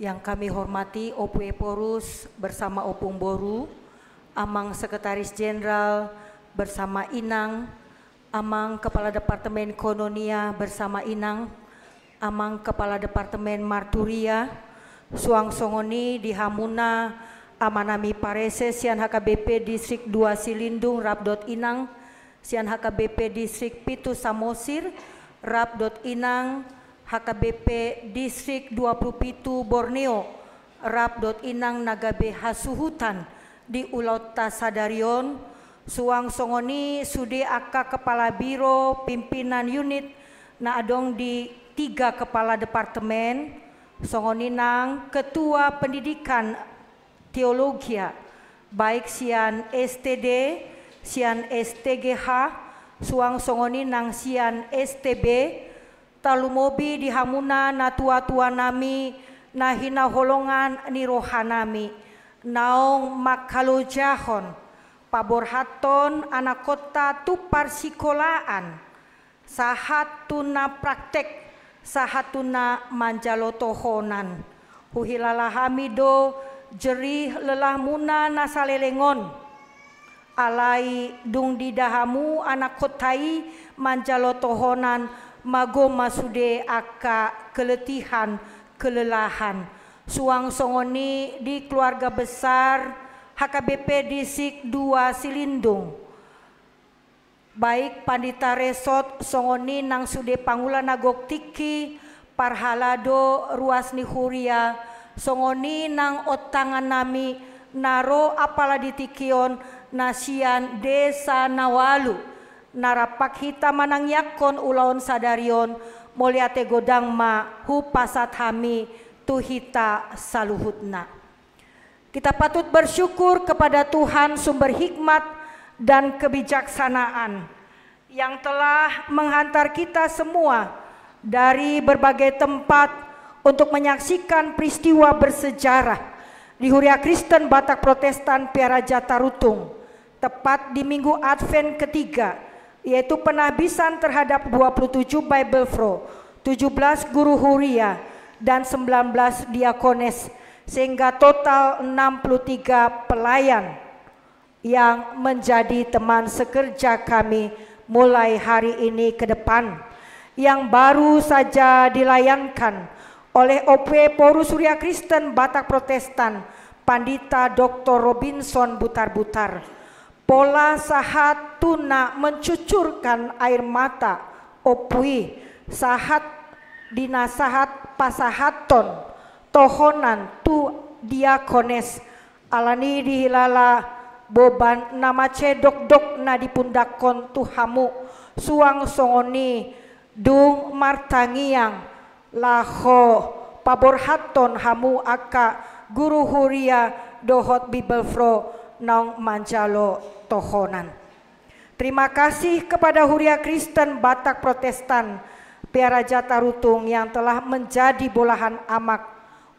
Yang kami hormati Opue Porus bersama Opung Boru, Amang Sekretaris Jenderal bersama Inang, Amang Kepala Departemen Kononia bersama Inang, Amang Kepala Departemen Marturia, Suang Songoni di Hamuna, Amanami Parese, Sian HKBP Distrik 2 Silindung, Rabdot Inang, Sian HKBP Distrik Pitu Samosir, Rabdot Inang, HKBP Distrik 27 Borneo, Rabdot Inang Nagabe Hasuhutan di Ulauta Sadarion, Suang Songoni Sude Aka Kepala Biro Pimpinan Unit Naadong di 3 Kepala Departemen, Songoninang Ketua Pendidikan Teologia, baik Sian STD, Sian STGH, Suang Songoninang Sian STB, Talumobi di Hamuna na tua-tua nami na hinaholongan ni rohanami naong makalojahon paborhaton anak kota tupar sikolaan sahatuna praktek sahatuna manjalotohonan huhilalahamido jerih lelah muna nasalelengon alai dung didahamu anak kotai manjalotohonan mago masude aka keletihan kelelahan Suang Songoni di keluarga besar HKBP Distrik 2 Silindung, baik Pandita Resot Songoni nang sude Pangula Nagok Tiki Parhalado Ruas Nihuria Songoni nang otangan nami naro apala ditikion nasian desa Nawalu narapak hita manang yakon ulaon sadarion moliate godang ma hu pasat hami tu hita saluhutna. Kita patut bersyukur kepada Tuhan sumber hikmat dan kebijaksanaan yang telah menghantar kita semua dari berbagai tempat untuk menyaksikan peristiwa bersejarah di Huria Kristen Batak Protestan Piaraja Tarutung tepat di Minggu Advent ketiga, yaitu penahbisan terhadap 27 Bible Pro, 17 guru huria, dan 19 diakones, sehingga total 63 pelayan yang menjadi teman sekerja kami mulai hari ini ke depan, yang baru saja dilayankan oleh Opue Porus Huria Kristen Batak Protestan Pandita Dr. Robinson Butar-Butar. Pola sahat tuna mencucurkan air mata opui sahat dinasahat pasahaton tohonan tu diakones alani dihilala boban nama cedok dok na dipundakon tu hamu Suang Songoni dung martangiang laho paborhaton hamu aka guru huria dohot Bible Fro naung manjalo tohonan. Terima kasih kepada Huria Kristen Batak Protestan Piaraja Tarutung yang telah menjadi bolahan amak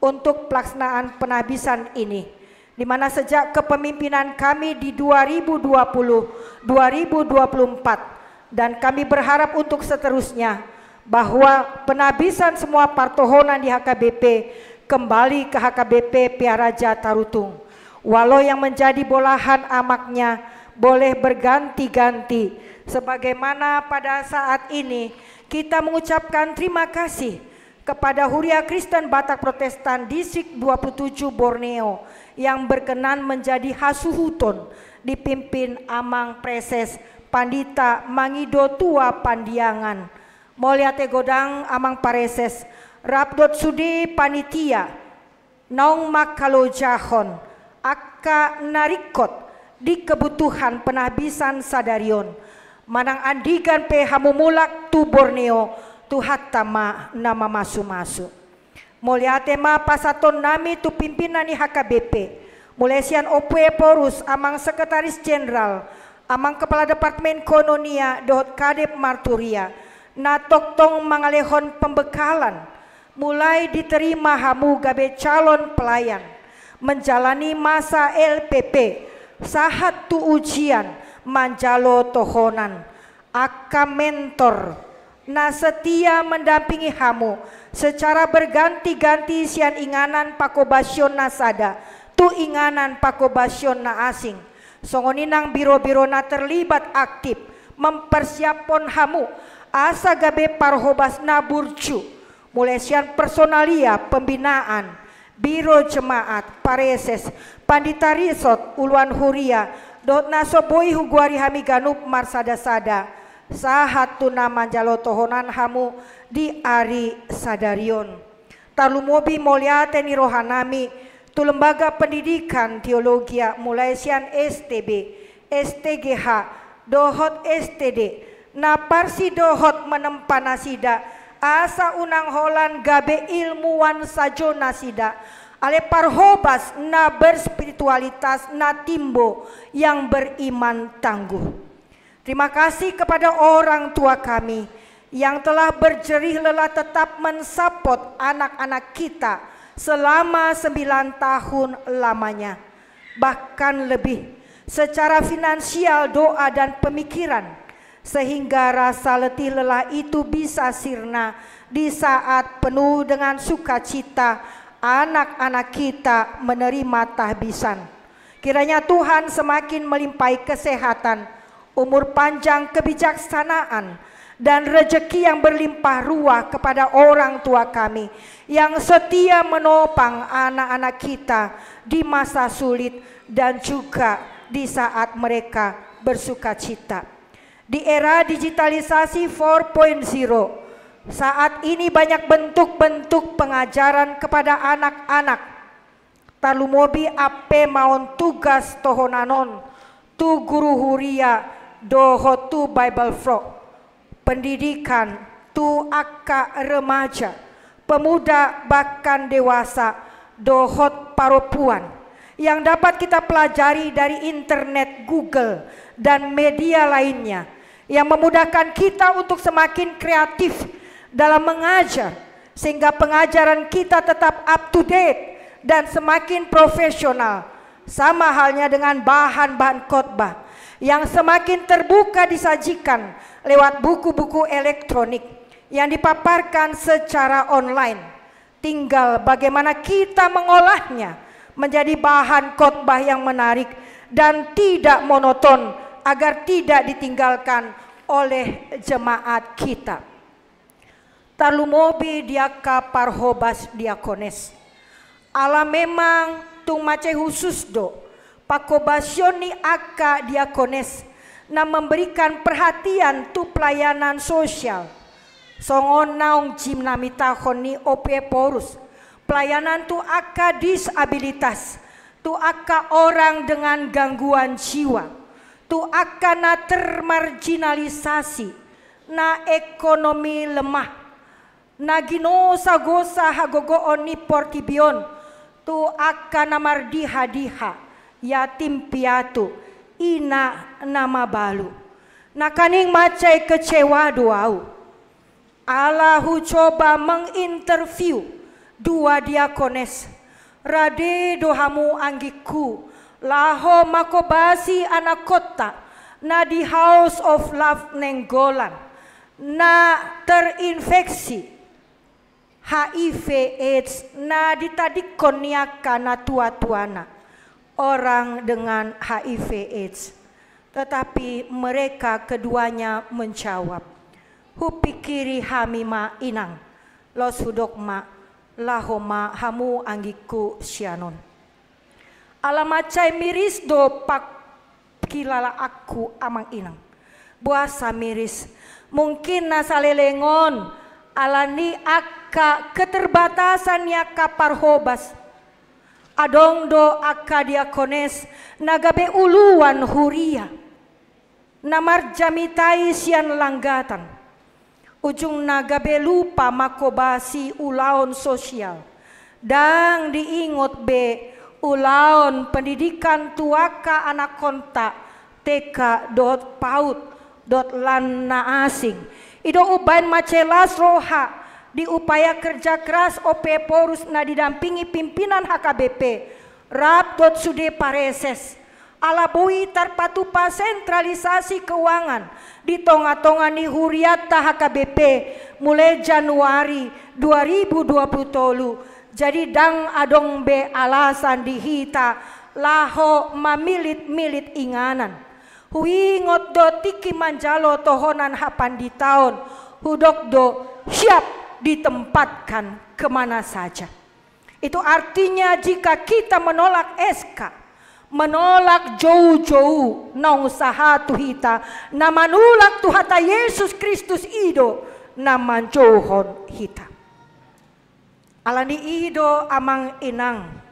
untuk pelaksanaan penahbisan ini, di mana sejak kepemimpinan kami di 2020-2024 dan kami berharap untuk seterusnya bahwa penahbisan semua partohonan di HKBP kembali ke HKBP Piaraja Tarutung. Walau yang menjadi bolahan amaknya boleh berganti-ganti, sebagaimana pada saat ini kita mengucapkan terima kasih kepada Huria Kristen Batak Protestan Distrik 27 Borneo yang berkenan menjadi hasuhuton dipimpin Amang Preses Pandita Mangido Tua Pandiangan Moliate Godang Amang Pareses Rabdot Sudi Panitia Naung Makalojahon aka narikot di kebutuhan penahbisan sadarion manang andigan pe hamumulak tu Borneo tu hatama nama masu-masu moliate ma pasaton nami tu pimpinan ni HKBP mulai sian Opue Porus Amang Sekretaris Jenderal Amang Kepala Departemen Kononia dohot Kadep Marturia na toktong mangalehon pembekalan mulai diterima hamu gabe calon pelayan menjalani masa LPP sahat tu ujian manjalo tohonan aka mentor na setia mendampingi hamu secara berganti-ganti sian inganan pakobasyon na sada tu inganan pakobasyon na asing. Songoninang biro-biro na terlibat aktif mempersiapkan hamu asa gabe parhobas na burcu mulai sian personalia pembinaan biro jemaat pareses pandita risot uluan huria dot nasoboi huguari hami ganup marsada-sada sahatu nama jalotohonan hamu di ari sadarion talumobi moliate ni rohanami tu lembaga pendidikan teologia mulai sian STB STGH dohot STD na parsi dohot menempa nasida asa unang holan gabe ilmuwan sajo nasida ale parhobas na berspiritualitas na timbo yang beriman tangguh. Terima kasih kepada orang tua kami yang telah berjerih lelah tetap mensapot anak-anak kita selama 9 tahun lamanya, bahkan lebih secara finansial, doa dan pemikiran, sehingga rasa letih lelah itu bisa sirna di saat penuh dengan sukacita anak-anak kita menerima tahbisan. Kiranya Tuhan semakin melimpahi kesehatan, umur panjang, kebijaksanaan, dan rezeki yang berlimpah ruah kepada orang tua kami yang setia menopang anak-anak kita di masa sulit dan juga di saat mereka bersukacita. Di era digitalisasi 4.0, saat ini banyak bentuk-bentuk pengajaran kepada anak-anak. Talumobi ape maon tugas tohonanon, tu guru huria doho tu Bible frog, pendidikan tu akka remaja, pemuda bahkan dewasa, dohot paropuan, yang dapat kita pelajari dari internet, Google, dan media lainnya, yang memudahkan kita untuk semakin kreatif dalam mengajar, sehingga pengajaran kita tetap up to date dan semakin profesional. Sama halnya dengan bahan-bahan khotbah yang semakin terbuka disajikan lewat buku-buku elektronik yang dipaparkan secara online. Tinggal bagaimana kita mengolahnya menjadi bahan khotbah yang menarik dan tidak monoton agar tidak ditinggalkan oleh jemaat kita. Talumobi diaka parhobas diakones. Ala memang tung mace khusus do pakobasyoni aka diakones na memberikan perhatian tu pelayanan sosial. Songon naung jimnamita honi ope porus. Pelayanan tu aka disabilitas, tu aka orang dengan gangguan jiwa, tu aka na termarginalisasi, na ekonomi lemah, na ginosa-gosa hagogo oni portibion, tu aka na mardiha-diha, yatim piatu, ina nama balu. Na kaning macai kecewa doau. Allahu coba menginterview dua diakones. Rade dohamu anggiku laho makobasi anak kota na di House of Love Nenggolan na terinfeksi HIV AIDS na ditadikon niaka na tua-tuana orang dengan HIV AIDS. Tetapi mereka keduanya menjawab, hupikiri hamima inang los hudokma lahoma hamu anggiku sianon. Alamacai miris do pak kilala aku amang inang. Buasa miris mungkin nasalelengon alani aka keterbatasan yaka parhobas. Adong do aka diakones nagabe uluan huria. Namar jamitai sian langgatan. Ujung nagabe lupa makobasi ulaon sosial. Dang diingot be ulaon pendidikan tuaka anak kontak TK dot paut dot lana asing. Ido ubain macelas roha diupaya kerja keras OP Porus na didampingi pimpinan HKBP Rap dot sude pareses alabui terpatupa sentralisasi keuangan di tonga-tonga ni huriata HKBP mulai Januari 2020. Jadi dang adong be alasan dihita laho mamilit-milit inganan. Hui ngot do tiki manjalo tohonan hapan di tahun hudok do siap ditempatkan kemana saja. Itu artinya jika kita menolak SK, menolak jauh-jauh na usaha tuhita, na manulak tuhata Yesus Kristus ido, na manjohon hita. Alani ido amang inang.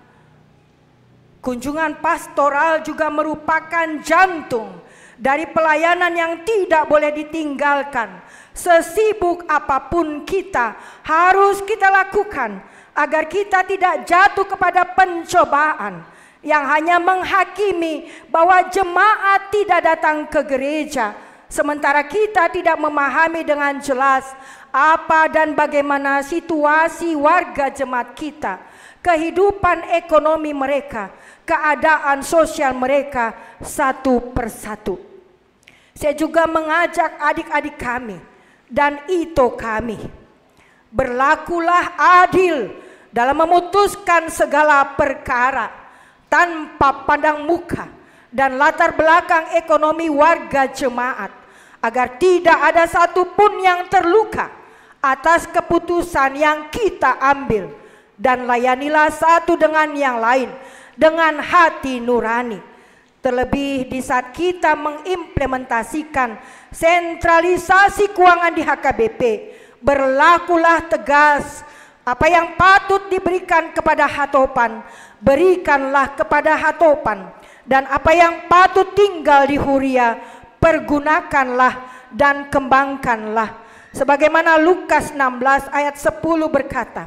Kunjungan pastoral juga merupakan jantung dari pelayanan yang tidak boleh ditinggalkan. Sesibuk apapun kita harus kita lakukan agar kita tidak jatuh kepada pencobaan yang hanya menghakimi bahwa jemaat tidak datang ke gereja, sementara kita tidak memahami dengan jelas apa dan bagaimana situasi warga jemaat kita, kehidupan ekonomi mereka, keadaan sosial mereka satu persatu. Saya juga mengajak adik-adik kami dan ito kami, berlakulah adil dalam memutuskan segala perkara tanpa pandang muka dan latar belakang ekonomi warga jemaat, agar tidak ada satupun yang terluka atas keputusan yang kita ambil, dan layanilah satu dengan yang lain dengan hati nurani. Terlebih di saat kita mengimplementasikan sentralisasi keuangan di HKBP, berlakulah tegas. Apa yang patut diberikan kepada hatopan, berikanlah kepada hatopan. Dan apa yang patut tinggal di huria, pergunakanlah dan kembangkanlah. Sebagaimana Lukas 16 ayat 10 berkata,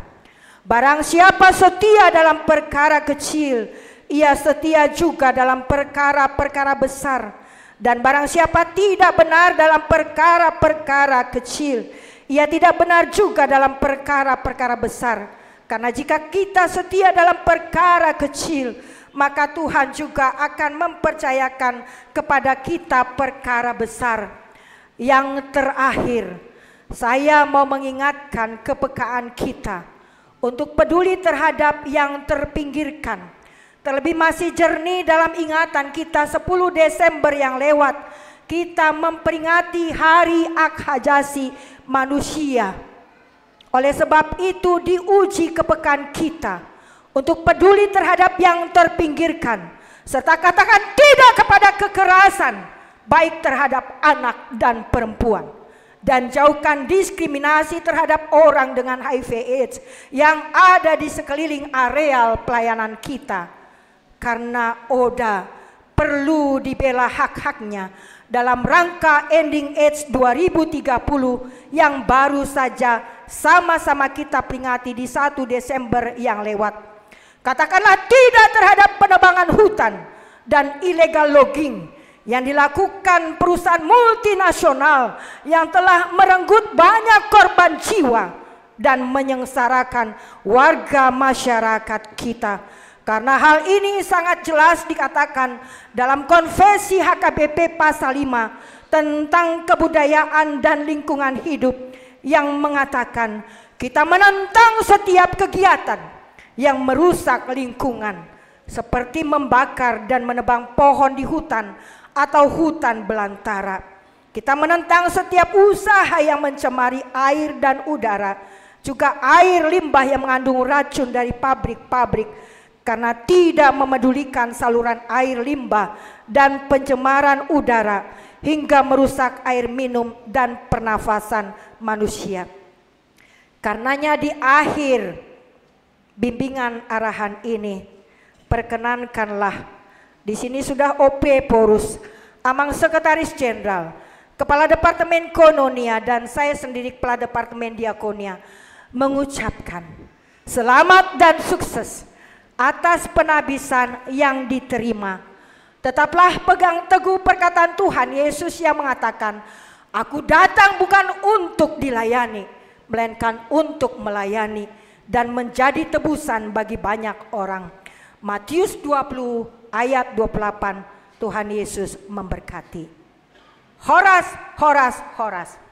barang siapa setia dalam perkara kecil, ia setia juga dalam perkara-perkara besar. Dan barang siapa tidak benar dalam perkara-perkara kecil, ia tidak benar juga dalam perkara-perkara besar. Karena jika kita setia dalam perkara kecil, maka Tuhan juga akan mempercayakan kepada kita perkara besar. Yang terakhir, saya mau mengingatkan kepekaan kita untuk peduli terhadap yang terpinggirkan. Terlebih masih jernih dalam ingatan kita 10 Desember yang lewat, kita memperingati Hari Hak Hajati Manusia. Oleh sebab itu diuji kepekaan kita untuk peduli terhadap yang terpinggirkan, serta katakan tidak kepada kekerasan, baik terhadap anak dan perempuan, dan jauhkan diskriminasi terhadap orang dengan HIV/AIDS yang ada di sekeliling areal pelayanan kita. Karena ODA perlu dibela hak-haknya dalam rangka ending AIDS 2030 yang baru saja sama-sama kita peringati di 1 Desember yang lewat. Katakanlah tidak terhadap penebangan hutan dan illegal logging yang dilakukan perusahaan multinasional yang telah merenggut banyak korban jiwa dan menyengsarakan warga masyarakat kita. Karena hal ini sangat jelas dikatakan dalam Konvensi HKBP pasal 5 tentang kebudayaan dan lingkungan hidup, yang mengatakan kita menentang setiap kegiatan yang merusak lingkungan, seperti membakar dan menebang pohon di hutan atau hutan belantara. Kita menentang setiap usaha yang mencemari air dan udara, juga air limbah yang mengandung racun dari pabrik-pabrik, karena tidak memedulikan saluran air limbah dan pencemaran udara hingga merusak air minum dan pernafasan manusia. Karenanya di akhir bimbingan arahan ini, perkenankanlah, di sini sudah OP Porus, Amang Sekretaris Jenderal, Kepala Departemen Kononia, dan saya sendiri Kepala Departemen Diakonia, mengucapkan selamat dan sukses atas penabisan yang diterima. Tetaplah pegang teguh perkataan Tuhan Yesus yang mengatakan, aku datang bukan untuk dilayani, melainkan untuk melayani dan menjadi tebusan bagi banyak orang. Matius 20 ayat 28. Tuhan Yesus memberkati. Horas, horas, horas.